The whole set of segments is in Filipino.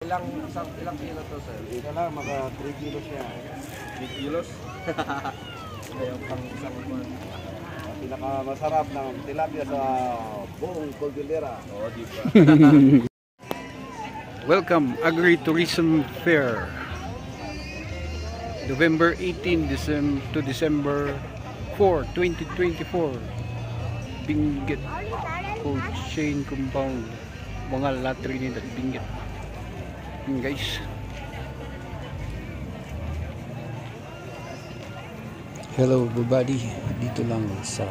Ilang kilo to, sir? Ito lang, mga 3 kilos siya. 3 kilos? Ayaw pang isang buwan. Pinakamasarap ng tilapia sa buong Cordillera. Oo, di ba? Welcome, Agri-Tourism Fair. November 18 to December 4, 2024. Benguet Cold Chain Compound. Mga La Trinidad, Benguet. Yun guys. Hello everybody. Dito lang sa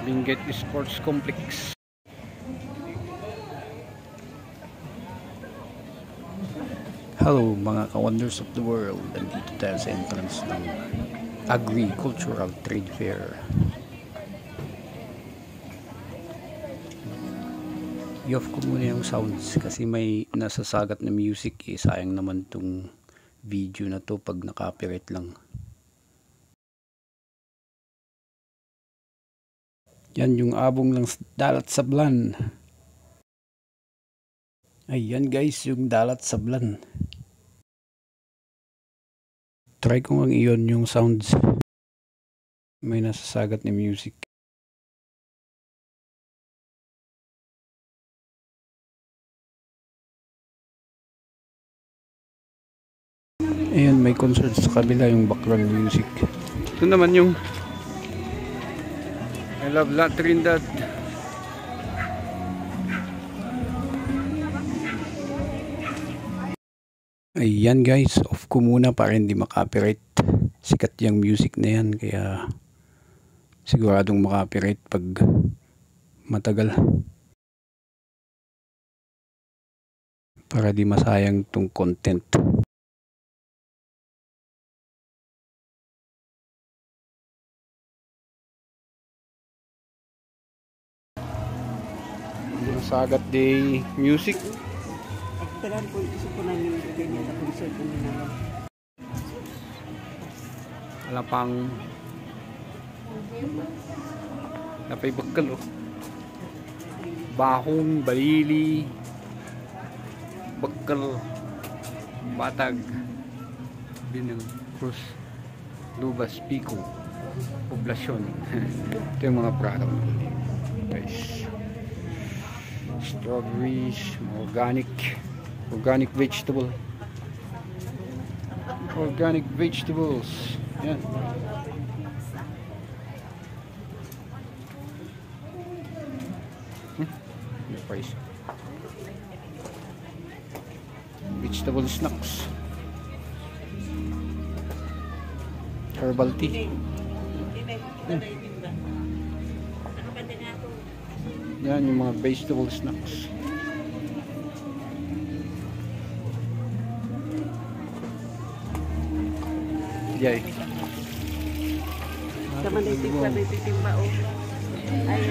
Benguet Sports Complex. Hello mga ka-wonders of the world. Nandito tayo sa entrance ng Agricultural Trade Fair. I-off ko muna yung sounds kasi may nasasagat na music eh. Sayang naman tong video na to pag na-copyright lang. Yan yung abong ng Dalat Sablan. Ayan guys, yung Dalat Sablan. Try ko nga iyon yung sounds. May nasasagat na music. Ayan, may concert sa kabila yung background music. Ito naman yung I Love La Trinidad. Ayan guys, off ko muna para hindi makopyright. Sikat yung music na yan, kaya siguradong makopyright pag matagal. Para di masayang tong content. Sagat day music. Kailan po isip ko namin ganyan na concert po nila. Alapang napay bakal oh. Bahong, balili, bakal, batag, Binang, Cruz, Lubas, Pico, Poblasyon. Ito yung mga product guys. Strawberries, organic vegetables. Yan. Price. Vegetable snacks. Herbal tea. Yan yung mga vegetable snacks. Yay. Sama na itimba o.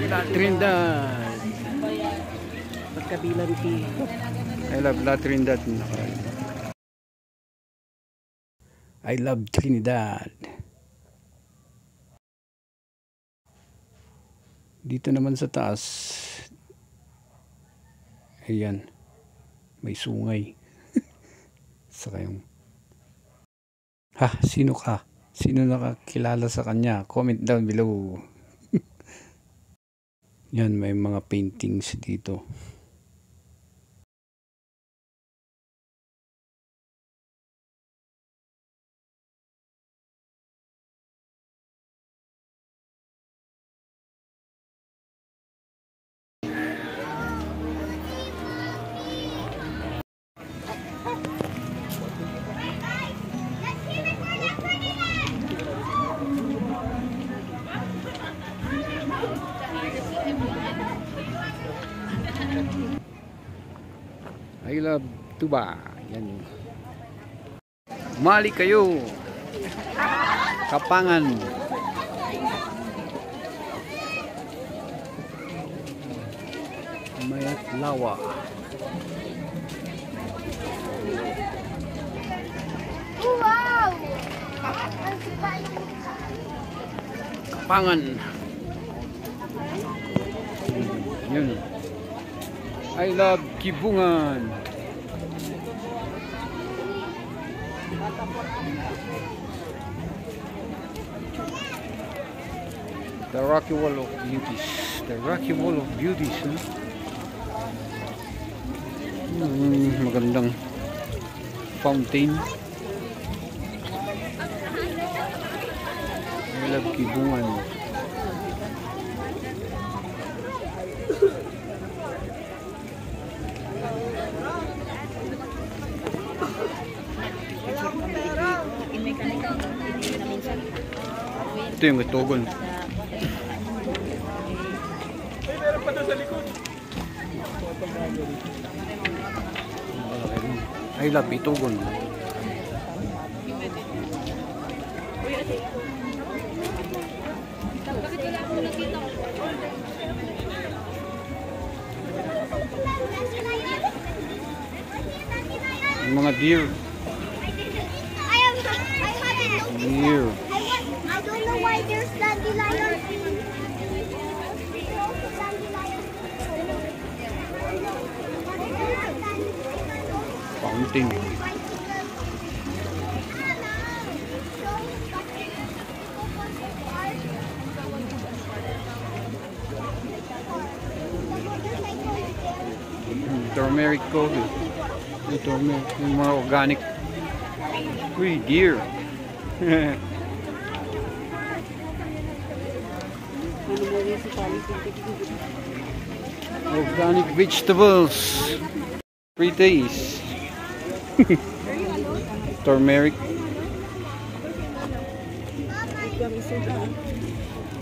La Trinidad. Pagkabilang tea. I love La Trinidad. I love Trinidad. Dito naman sa taas. Ayan. May sungay. Saka yung sino ka? Sino nakakilala sa kanya? Comment down below. Yan, may mga paintings dito. I love tuba. Yan. Mali kayo. Kapangan. Mayat lawa. Wow! Kapangan. Yun. I love Kibungan. The Rocky Wall of Beauties. The Rocky Wall of Beauties. Huh? Magandang fountain. I love Kibungan. Ito yung Itugon. I love Itugon. Yung mga deer. Deer. I don't know why there's dandelion. Fountain. Turmeric coffee. Yung turmeric. Yung mga organic. Uy, deer. Organic vegetables. 3 days. Turmeric.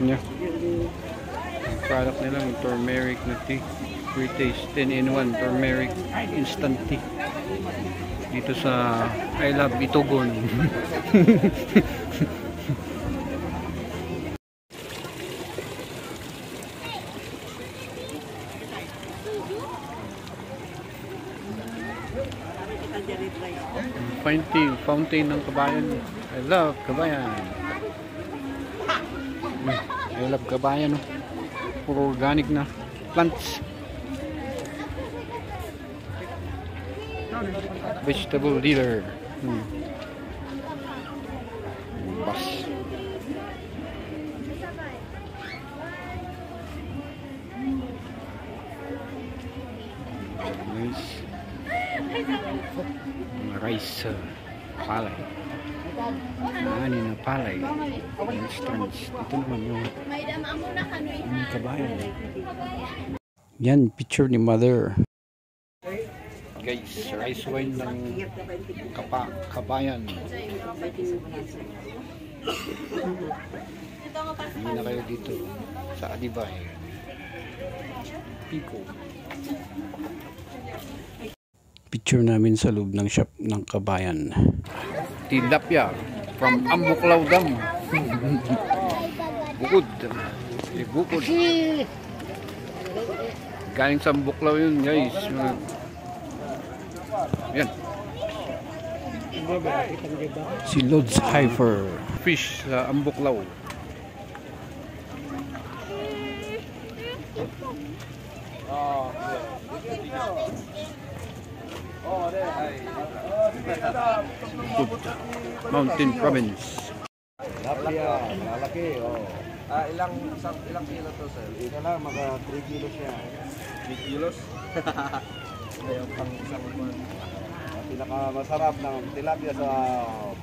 Yeah. Product nila yung turmeric na tea. 3 days. 10 in 1 turmeric instant tea. Dito sa I love Itugon. Fountain ng Kabayan. I love Kabayan. I love Kabayan. Puro organic na plants. Vegetable dealer. Bus. Nice. Rice. Palay. Ani na palay. Instance. Ito naman yung Kabayan. Yan, picture ni mother. Guys, rice wine ng Kabayan. Hindi na kayo dito sa Adibay. Pico. Picture namin sa loob ng shop ng Kabayan. Tilapia from Ambuklaw Dam. Bukod. Bukod. Galing sa Ambuklaw yun, guys. Yan. Si Lods Heifer. Fish sa Ambuklaw. Mountain Province. Tilapia, lalaki. Ilang kilo to, sir? Ito lang, mga 3 kilos yan. 3 kilos? Ayaw pang isang buwan. Ang pinakamasarap ng tilapia sa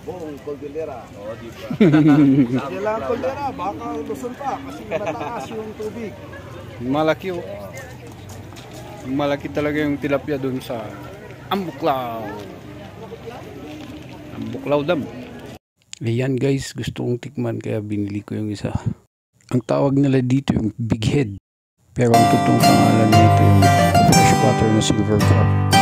buong Cordillera. Oo, di ba? Hindi lang Cordillera, baka Luzon pa kasi mataas yung tubig. Malaki oh. Malaki talaga yung tilapia dun sa Ambuklaw. Ambuklaw Dam. Ayan guys, gusto kong tikman kaya binili ko yung isa. Ang tawag nila dito yung big head. Pero ang totoong pangalan nito yung freshwater na silver carp.